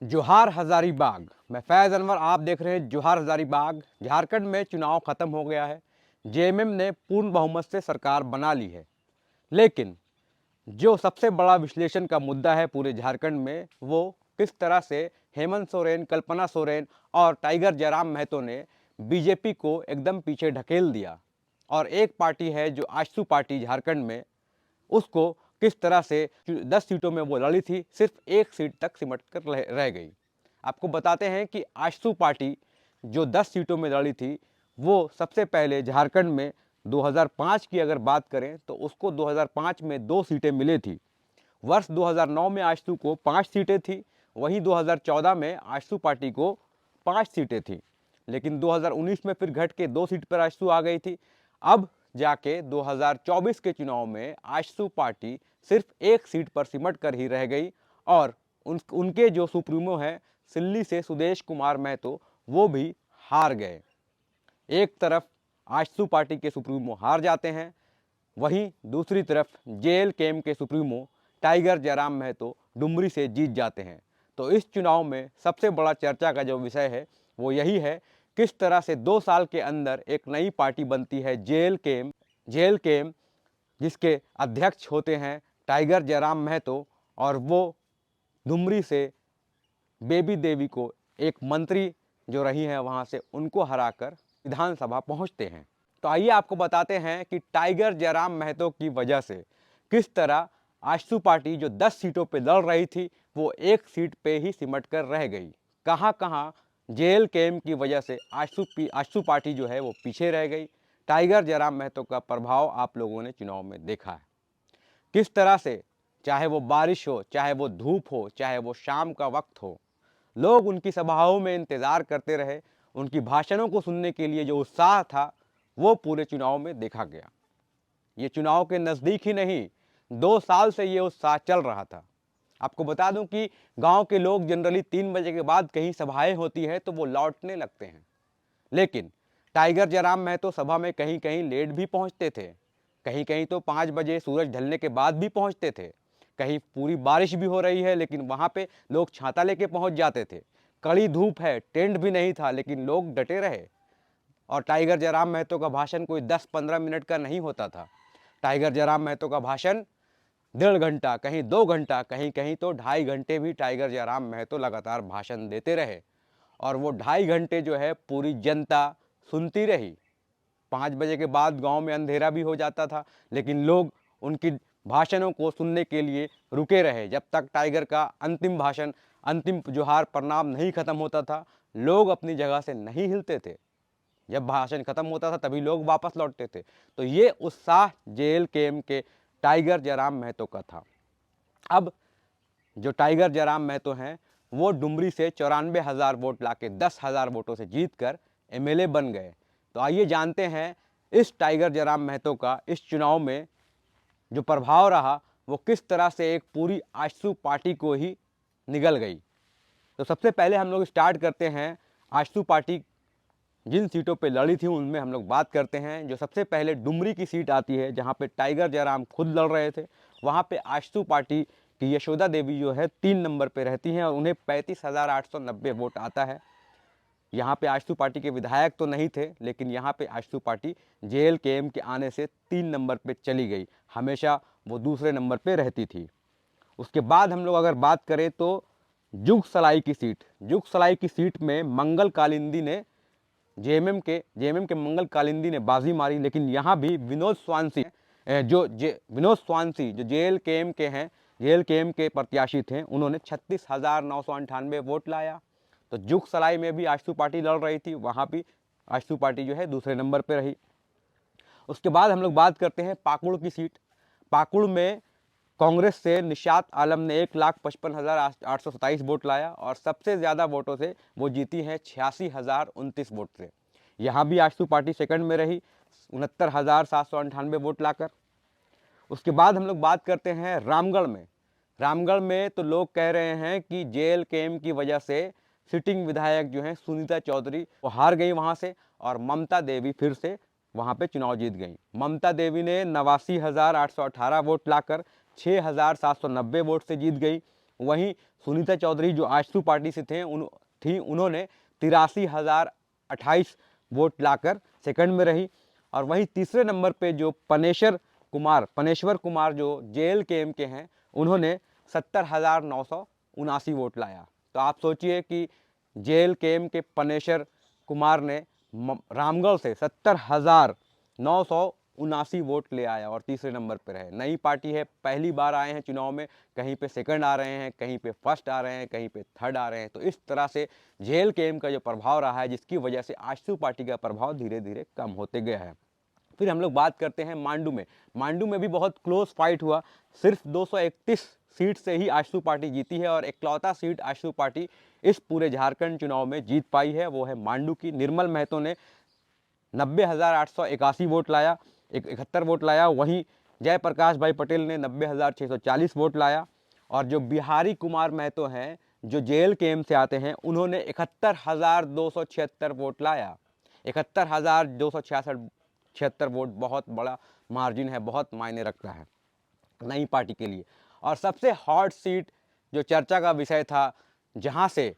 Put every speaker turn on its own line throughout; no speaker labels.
जोहार हजारीबाग। मैं फैज़ अनवर, आप देख रहे हैं जोहार हजारीबाग। झारखंड में चुनाव खत्म हो गया है। जेएमएम ने पूर्ण बहुमत से सरकार बना ली है। लेकिन जो सबसे बड़ा विश्लेषण का मुद्दा है पूरे झारखंड में, वो किस तरह से हेमंत सोरेन, कल्पना सोरेन और टाइगर जयराम महतो ने बीजेपी को एकदम पीछे ढकेल दिया। और एक पार्टी है जो आजसू पार्टी झारखंड में, उसको किस तरह से 10 सीटों में वो लड़ी थी, सिर्फ एक सीट तक सिमट कर रह गई। आपको बताते हैं कि आजसू पार्टी जो 10 सीटों में लड़ी थी, वो सबसे पहले झारखंड में 2005 की अगर बात करें तो उसको 2005 में 2 सीटें मिली थी। वर्ष 2009 में आजसू को 5 सीटें थी। वहीं 2014 में आजसू पार्टी को 5 सीटें थी। लेकिन 2019 में फिर घट के 2 सीट पर आजसू आ गई थी। अब जाके 2024 के चुनाव में आजसू पार्टी सिर्फ एक सीट पर सिमट कर ही रह गई। और उनके जो सुप्रीमो हैं सिल्ली से सुदेश कुमार महतो, वो भी हार गए। एक तरफ आजसू पार्टी के सुप्रीमो हार जाते हैं, वहीं दूसरी तरफ जेएलकेएम के सुप्रीमो टाइगर जयराम महतो डुमरी से जीत जाते हैं। तो इस चुनाव में सबसे बड़ा चर्चा का जो विषय है वो यही है, किस तरह से 2 साल के अंदर एक नई पार्टी बनती है जेएलकेएम, जिसके अध्यक्ष होते हैं टाइगर जयराम महतो, और वो डुमरी से बेबी देवी को, एक मंत्री जो रही हैं वहाँ से, उनको हराकर विधानसभा पहुँचते हैं। तो आइए आपको बताते हैं कि टाइगर जयराम महतो की वजह से किस तरह आजसू पार्टी जो 10 सीटों पे लड़ रही थी, वो एक सीट पे ही सिमट कर रह गई। कहाँ कहाँ जेएलकेएम की वजह से आजसू पार्टी जो है वो पीछे रह गई। टाइगर जयराम महतो का प्रभाव आप लोगों ने चुनाव में देखा है। किस तरह से, चाहे वो बारिश हो, चाहे वो धूप हो, चाहे वो शाम का वक्त हो, लोग उनकी सभाओं में इंतज़ार करते रहे। उनकी भाषणों को सुनने के लिए जो उत्साह था, वो पूरे चुनाव में देखा गया। ये चुनाव के नज़दीक ही नहीं, 2 साल से ये उत्साह चल रहा था। आपको बता दूं कि गांव के लोग जनरली 3 बजे के बाद कहीं सभाएं होती है तो वो लौटने लगते हैं। लेकिन टाइगर जयराम महतो सभा में कहीं कहीं लेट भी पहुंचते थे, कहीं कहीं तो 5 बजे सूरज ढलने के बाद भी पहुंचते थे। कहीं पूरी बारिश भी हो रही है लेकिन वहां पे लोग छाता लेके पहुंच जाते थे। कड़ी धूप है, टेंट भी नहीं था, लेकिन लोग डटे रहे। और टाइगर जयराम महतो का भाषण कोई 10-15 मिनट का नहीं होता था। टाइगर जयराम महतो का भाषण 1.5 घंटा, कहीं 2 घंटा, कहीं कहीं तो 2.5 घंटे भी टाइगर जयराम महतो लगातार भाषण देते रहे। और वो 2.5 घंटे जो है पूरी जनता सुनती रही। 5 बजे के बाद गांव में अंधेरा भी हो जाता था, लेकिन लोग उनकी भाषणों को सुनने के लिए रुके रहे। जब तक टाइगर का अंतिम भाषण, अंतिम जोहार प्रणाम नहीं खत्म होता था, लोग अपनी जगह से नहीं हिलते थे। जब भाषण खत्म होता था तभी लोग वापस लौटते थे। तो ये उत्साह जेएलकेएम के टाइगर जयराम महतो का था। अब जो टाइगर जयराम महतो हैं, वो डुमरी से 94,000 वोट लाके 10,000 वोटों से जीतकर एमएलए बन गए। तो आइए जानते हैं इस टाइगर जयराम महतो का इस चुनाव में जो प्रभाव रहा, वो किस तरह से एक पूरी आजसू पार्टी को ही निगल गई। तो सबसे पहले हम लोग स्टार्ट करते हैं आजसू पार्टी जिन सीटों पे लड़ी थी उनमें हम लोग बात करते हैं। जो सबसे पहले डुमरी की सीट आती है, जहाँ पे टाइगर जयराम खुद लड़ रहे थे, वहाँ पे आजसू पार्टी की यशोदा देवी जो है 3 नंबर पे रहती हैं और उन्हें 35,890 वोट आता है। यहाँ पे आजसू पार्टी के विधायक तो नहीं थे, लेकिन यहाँ पे आजसू पार्टी जेएलकेएम के आने से 3 नंबर पे चली गई। हमेशा वो दूसरे नंबर पे रहती थी। उसके बाद हम लोग अगर बात करें तो जुग सलाई की सीट में मंगल कालिंदी ने जेएमएम के मंगल कालिंदी ने बाजी मारी। लेकिन यहाँ भी विनोद स्वांसी जो जेएलकेएम के प्रत्याशी थे, उन्होंने 36,998 वोट लाया। तो जुग सलाई में भी आजसू पार्टी लड़ रही थी, वहाँ भी आजसू पार्टी जो है दूसरे नंबर पर रही। उसके बाद हम लोग बात करते हैं पाकुड़ की सीट। पाकुड़ में कांग्रेस से निशात आलम ने 1,55,827 वोट लाया और सबसे ज़्यादा वोटों से वो जीती हैं 86,029 वोट से। यहाँ भी आजसू पार्टी सेकंड में रही 69,798 वोट लाकर। उसके बाद हम लोग बात करते हैं रामगढ़ में तो लोग कह रहे हैं कि जेएलकेएम की वजह से सिटिंग विधायक जो हैं सुनीता चौधरी, वो हार गई वहाँ से, और ममता देवी फिर से वहाँ पे चुनाव जीत गई। ममता देवी ने 89,818 वोट लाकर 6,790 वोट से जीत गई। वहीं सुनीता चौधरी जो आजसू पार्टी से उन्होंने 83,028 वोट लाकर सेकंड में रही। और वहीं तीसरे नंबर पे जो पनेश्वर कुमार जो JLKM के हैं, उन्होंने 70,979 वोट लाया। तो आप सोचिए कि JLKM के पनेश्वर कुमार ने रामगढ़ से 70,979 वोट ले आया और तीसरे नंबर पर रहे। नई पार्टी है, पहली बार आए हैं चुनाव में, कहीं पे सेकंड आ रहे हैं, कहीं पे फर्स्ट आ रहे हैं, कहीं पे थर्ड आ रहे हैं। तो इस तरह से JLKM का जो प्रभाव रहा है, जिसकी वजह से आजसू पार्टी का प्रभाव धीरे धीरे कम होते गया है। फिर हम लोग बात करते हैं मांडू में। मांडू में भी बहुत क्लोज फाइट हुआ। सिर्फ 231 सीट से ही आजसू पार्टी जीती है और इकलौता सीट आजसू पार्टी इस पूरे झारखंड चुनाव में जीत पाई है, वो है मांडू की। निर्मल महतो ने 90,881 वोट लाया, 71 वोट लाया। वहीं जयप्रकाश भाई पटेल ने 90,640 वोट लाया। और जो बिहारी कुमार महतो हैं, जो JLKM से आते हैं, उन्होंने 71,276 वोट लाया। 71,276 वोट बहुत बड़ा मार्जिन है, बहुत मायने रखता है नई पार्टी के लिए। और सबसे हॉट सीट जो चर्चा का विषय था, जहां से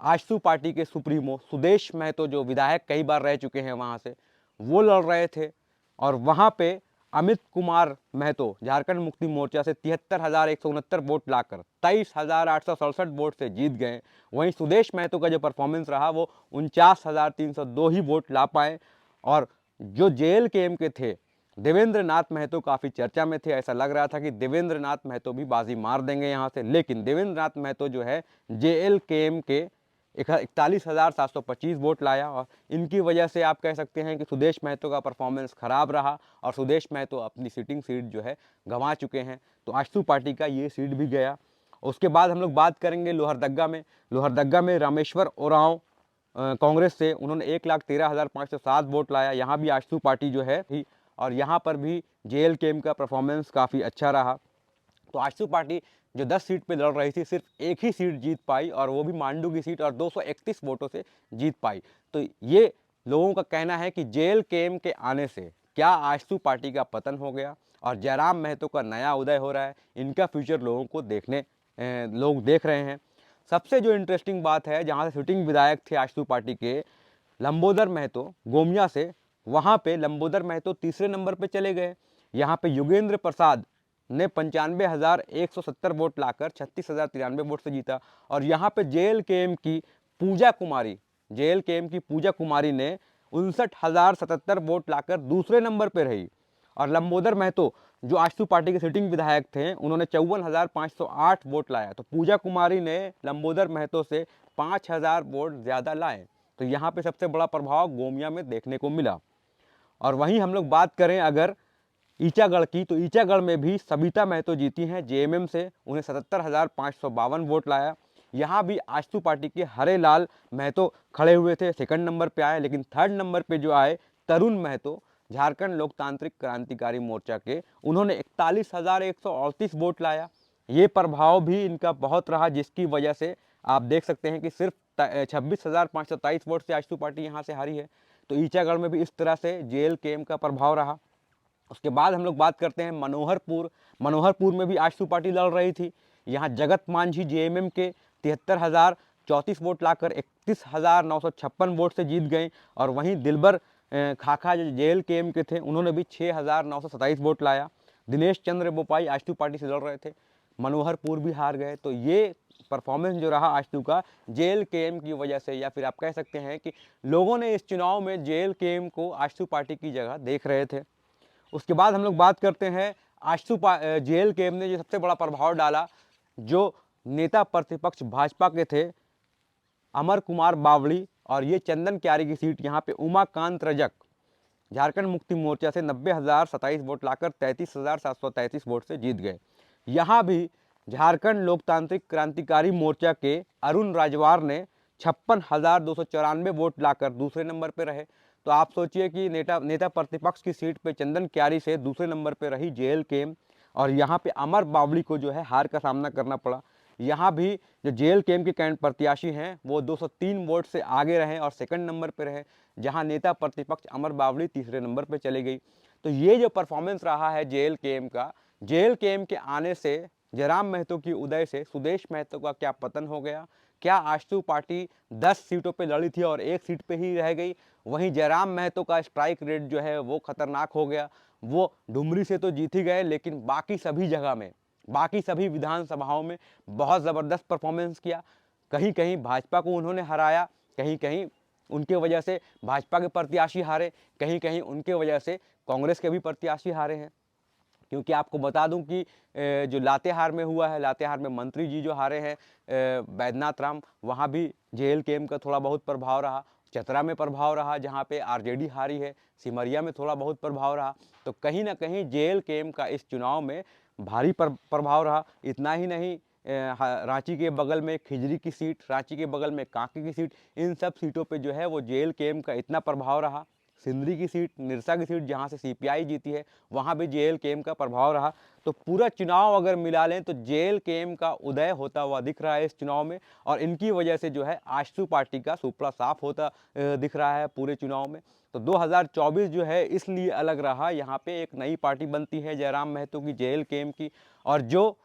आजसू पार्टी के सुप्रीमो सुदेश महतो, जो विधायक कई बार रह चुके हैं वहां से, वो लड़ रहे थे। और वहां पे अमित कुमार महतो झारखंड मुक्ति मोर्चा से 73,169 वोट लाकर 23,867 वोट से जीत गए। वहीं सुदेश महतो का जो परफॉर्मेंस रहा, वो 49,302 ही वोट ला पाए। और जो JLKM के थे, देवेंद्र नाथ महतो काफ़ी चर्चा में थे। ऐसा लग रहा था कि देवेंद्र नाथ महतो भी बाजी मार देंगे यहाँ से, लेकिन देवेंद्र नाथ महतो जो है JLKM के 41,725 वोट लाया। और इनकी वजह से आप कह सकते हैं कि सुदेश महतो का परफॉर्मेंस खराब रहा और सुदेश महतो अपनी सिटिंग सीट जो है गंवा चुके हैं। तो आजसू पार्टी का ये सीट भी गया। उसके बाद हम लोग बात करेंगे लोहरदग्गा में। लोहरदग्गा में रामेश्वर ओरांव कांग्रेस से, उन्होंने 1,13,507 वोट लाया। यहाँ भी आजसू पार्टी जो है थी और यहाँ पर भी JLKM का परफॉर्मेंस काफ़ी अच्छा रहा। तो आजसू पार्टी जो 10 सीट पे लड़ रही थी, सिर्फ एक ही सीट जीत पाई और वो भी मांडू की सीट, और 231 वोटों से जीत पाई। तो ये लोगों का कहना है कि JLKM के आने से क्या आजसू पार्टी का पतन हो गया और जयराम महतो का नया उदय हो रहा है। इनका फ्यूचर लोगों को लोग देख रहे हैं। सबसे जो इंटरेस्टिंग बात है, जहाँ से सिटिंग विधायक थे आजसू पार्टी के लंबोदर महतो गोमिया से, वहाँ पे लंबोदर महतो तीसरे नंबर पे चले गए। यहाँ पे योगेंद्र प्रसाद ने 95,170 वोट लाकर 36,093 वोट से जीता। और यहाँ पे JLKM की पूजा कुमारी ने 59,077 वोट लाकर दूसरे नंबर पे रही। और लंबोदर महतो जो आजसू पार्टी के सिटिंग विधायक थे, उन्होंने 54,508 वोट लाया। तो पूजा कुमारी ने लंबोदर महतो से 5,000 वोट ज़्यादा लाए। तो यहाँ पे सबसे बड़ा प्रभाव गोमिया में देखने को मिला। और वहीं हम लोग बात करें अगर ईचागढ़ की, तो ईचागढ़ में भी सबिता महतो जीती हैं JMM से, उन्हें 77,552 वोट लाया। यहाँ भी आजसू पार्टी के हरेलाल महतो खड़े हुए थे, सेकंड नंबर पे आए। लेकिन थर्ड नंबर पे जो आए तरुण महतो, झारखंड लोकतांत्रिक क्रांतिकारी मोर्चा के, उन्होंने 41,138 वोट लाया। ये प्रभाव भी इनका बहुत रहा, जिसकी वजह से आप देख सकते हैं कि सिर्फ 26,523 वोट से आजसू पार्टी यहाँ से हारी है। तो ईचागढ़ में भी इस तरह से JLKM का प्रभाव रहा। उसके बाद हम लोग बात करते हैं मनोहरपुर में भी आजसू पार्टी लड़ रही थी। यहाँ जगत मांझी JMM के 73,034 वोट लाकर 31,956 वोट से जीत गए। और वहीं दिलबर खाखा जो JLKM के थे, उन्होंने भी 6,927 वोट लाया। दिनेश चंद्र बोपाई आजसू पार्टी से लड़ रहे थे, मनोहरपुर भी हार गए। तो ये परफॉर्मेंस जो रहा आजसू का JLKM की वजह से, या फिर आप कह सकते हैं कि लोगों ने इस चुनाव में JLKM को आजसू पार्टी की जगह देख रहे थे। उसके बाद हम लोग बात करते हैं JLKM ने जो सबसे बड़ा प्रभाव डाला, जो नेता प्रतिपक्ष भाजपा के थे अमर कुमार बावड़ी, और ये चंदन क्यारी की सीट, यहाँ पे उमाकांत रजक झारखंड मुक्ति मोर्चा से 90,027 वोट लाकर 33,733 वोट से जीत गए। यहाँ भी झारखंड लोकतांत्रिक क्रांतिकारी मोर्चा के अरुण राजवार ने 56,294 वोट लाकर दूसरे नंबर पर रहे। तो आप सोचिए कि नेता प्रतिपक्ष की सीट पे चंदन क्यारी से दूसरे नंबर पे रही JLKM, और यहाँ पे अमर बावड़ी को जो है हार का सामना करना पड़ा। यहाँ भी जो JLKM के प्रत्याशी हैं, वो 203 वोट से आगे रहे और सेकंड नंबर पे रहे, जहाँ नेता प्रतिपक्ष अमर बावड़ी तीसरे नंबर पे चले गई। तो ये जो परफॉर्मेंस रहा है JLKM का, JLKM के आने से जयराम महतो की उदय से सुदेश महतो का क्या पतन हो गया? क्या आजसू पार्टी 10 सीटों पे लड़ी थी और 1 सीट पे ही रह गई? वहीं जयराम महतो का स्ट्राइक रेट जो है वो खतरनाक हो गया। वो डुमरी से तो जीत ही गए, लेकिन बाकी सभी जगह में, बाकी सभी विधानसभाओं में बहुत ज़बरदस्त परफॉर्मेंस किया। कहीं कहीं भाजपा को उन्होंने हराया, कहीं कहीं उनके वजह से भाजपा के प्रत्याशी हारे, कहीं कहीं उनके वजह से कांग्रेस के भी प्रत्याशी हारे हैं। क्योंकि आपको बता दूं कि जो लातेहार में हुआ है, लातेहार में मंत्री जी जो हारे हैं बैद्यनाथ राम, वहाँ भी JLKM का थोड़ा बहुत प्रभाव रहा। चतरा में प्रभाव रहा जहाँ पे RJD हारी है। सिमरिया में थोड़ा बहुत प्रभाव रहा। तो कहीं ना कहीं JLKM का इस चुनाव में भारी प्रभाव रहा। इतना ही नहीं, रांची के बगल में खिजरी की सीट, रांची के बगल में कांके की सीट, इन सब सीटों पे जो है वो JLKM का इतना प्रभाव रहा। सिंदरी की सीट, निरसा की सीट जहां से CPI जीती है, वहां भी JLKM का प्रभाव रहा। तो पूरा चुनाव अगर मिला लें तो JLKM का उदय होता हुआ दिख रहा है इस चुनाव में, और इनकी वजह से जो है आजसू पार्टी का सुपड़ा साफ होता दिख रहा है पूरे चुनाव में। तो 2024 जो है इसलिए अलग रहा, यहाँ पे एक नई पार्टी बनती है जयराम महतो की, JLKM की, और जो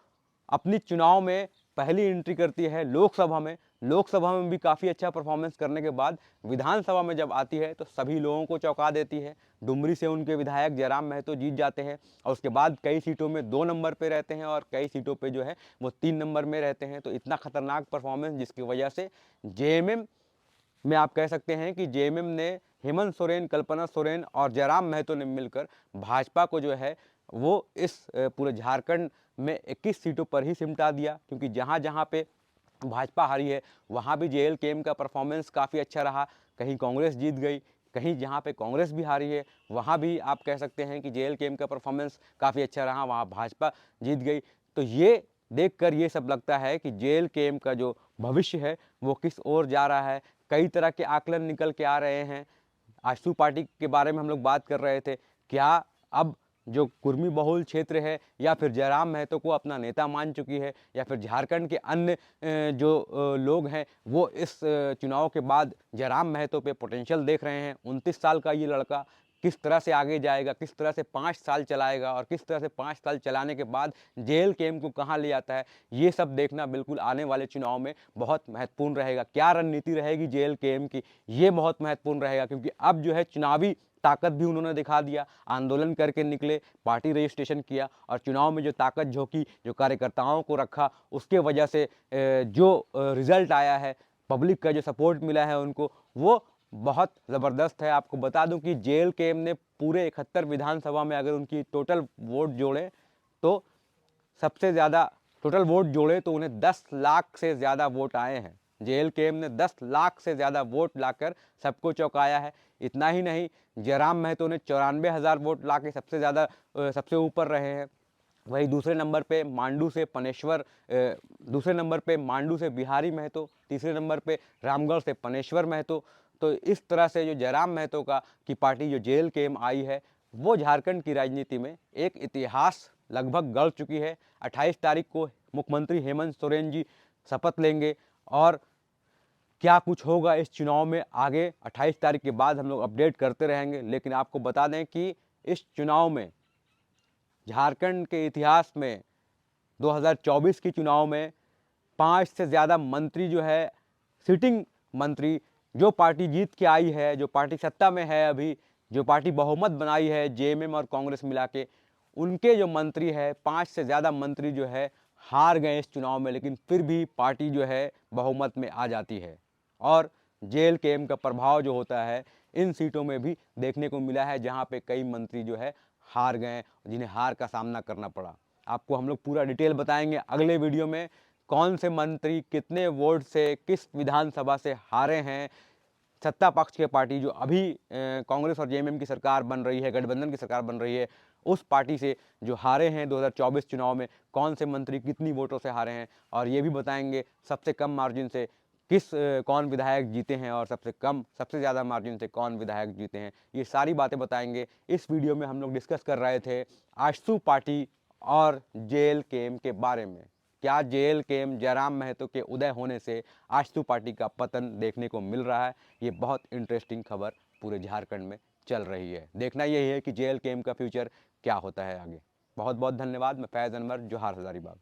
अपनी चुनाव में पहली एंट्री करती है लोकसभा में, लोकसभा में भी काफ़ी अच्छा परफॉर्मेंस करने के बाद विधानसभा में जब आती है तो सभी लोगों को चौंका देती है। डुमरी से उनके विधायक जयराम महतो जीत जाते हैं, और उसके बाद कई सीटों में 2 नंबर पे रहते हैं और कई सीटों पे जो है वो 3 नंबर में रहते हैं। तो इतना खतरनाक परफॉर्मेंस जिसकी वजह से JMM में आप कह सकते हैं कि JMM ने हेमंत सोरेन, कल्पना सोरेन और जयराम महतो ने मिलकर भाजपा को जो है वो इस पूरे झारखंड में 21 सीटों पर ही सिमटा दिया। क्योंकि जहाँ जहाँ पे भाजपा हारी है वहाँ भी JLKM का परफॉर्मेंस काफ़ी अच्छा रहा। कहीं कांग्रेस जीत गई, कहीं जहाँ पे कांग्रेस भी हारी है वहाँ भी आप कह सकते हैं कि JLKM का परफॉर्मेंस काफ़ी अच्छा रहा, वहाँ भाजपा जीत गई। तो ये देखकर ये सब लगता है कि JLKM का जो भविष्य है वो किस ओर जा रहा है। कई तरह के आकलन निकल के आ रहे हैं। आजसू पार्टी के बारे में हम लोग बात कर रहे थे, क्या अब जो कुर्मी बहुल क्षेत्र है या फिर जयराम महतो को अपना नेता मान चुकी है, या फिर झारखंड के अन्य जो लोग हैं वो इस चुनाव के बाद जयराम महतो पे पोटेंशियल देख रहे हैं। 29 साल का ये लड़का किस तरह से आगे जाएगा, किस तरह से 5 साल चलाएगा और किस तरह से 5 साल चलाने के बाद JLKM को कहाँ ले आता है, ये सब देखना बिल्कुल आने वाले चुनाव में बहुत महत्वपूर्ण रहेगा। क्या रणनीति रहेगी JLKM की, ये बहुत महत्वपूर्ण रहेगा। क्योंकि अब जो है चुनावी ताकत भी उन्होंने दिखा दिया, आंदोलन करके निकले, पार्टी रजिस्ट्रेशन किया और चुनाव में जो ताकत झोंकी, जो कार्यकर्ताओं को रखा, उसके वजह से जो रिजल्ट आया है, पब्लिक का जो सपोर्ट मिला है उनको, वो बहुत ज़बरदस्त है। आपको बता दूं कि JLKM ने पूरे 71 विधानसभा में अगर उनकी टोटल वोट जोड़े तो सबसे ज़्यादा, टोटल वोट जोड़े तो उन्हें 10 लाख से ज़्यादा वोट आए हैं। JLKM ने 10 लाख से ज़्यादा वोट लाकर सबको चौंकाया है। इतना ही नहीं, जयराम महतो ने 94,000 वोट लाके सबसे ज़्यादा सबसे ऊपर रहे हैं। वही दूसरे नंबर पे मांडू से पनेश्वर, दूसरे नंबर पे मांडू से बिहारी महतो, तीसरे नंबर पे रामगढ़ से पनेश्वर महतो। तो इस तरह से जो जयराम महतो का की पार्टी जो JLKM आई है वो झारखंड की राजनीति में एक इतिहास लगभग गढ़ चुकी है। 28 तारीख को मुख्यमंत्री हेमंत सोरेन जी शपथ लेंगे, और क्या कुछ होगा इस चुनाव में आगे 28 तारीख के बाद हम लोग अपडेट करते रहेंगे। लेकिन आपको बता दें कि इस चुनाव में, झारखंड के इतिहास में 2024 के चुनाव में 5 से ज़्यादा मंत्री जो है, सिटिंग मंत्री, जो पार्टी जीत के आई है, जो पार्टी सत्ता में है अभी, जो पार्टी बहुमत बनाई है JMM और कांग्रेस मिला के, उनके जो मंत्री है 5 से ज़्यादा मंत्री जो है हार गए इस चुनाव में। लेकिन फिर भी पार्टी जो है बहुमत में आ जाती है, और JLKM का प्रभाव जो होता है इन सीटों में भी देखने को मिला है, जहाँ पे कई मंत्री जो है हार गए, जिन्हें हार का सामना करना पड़ा। आपको हम लोग पूरा डिटेल बताएंगे अगले वीडियो में, कौन से मंत्री कितने वोट से किस विधानसभा से हारे हैं। सत्ता पक्ष के पार्टी जो अभी कांग्रेस और JMM की सरकार बन रही है, गठबंधन की सरकार बन रही है, उस पार्टी से जो हारे हैं 2024 चुनाव में, कौन से मंत्री कितनी वोटों से हारे हैं। और ये भी बताएंगे सबसे कम मार्जिन से कौन विधायक जीते हैं और सबसे ज़्यादा मार्जिन से कौन विधायक जीते हैं। ये सारी बातें बताएंगे। इस वीडियो में हम लोग डिस्कस कर रहे थे आजसू पार्टी और JLKM के बारे में। क्या JLKM जयराम महतो के उदय होने से आजसू पार्टी का पतन देखने को मिल रहा है? ये बहुत इंटरेस्टिंग खबर पूरे झारखंड में चल रही है। देखना यही है कि JLKM का फ्यूचर क्या होता है आगे। बहुत बहुत धन्यवाद। मैं फैज़ अनवर, जोहार हज़ारीबाग।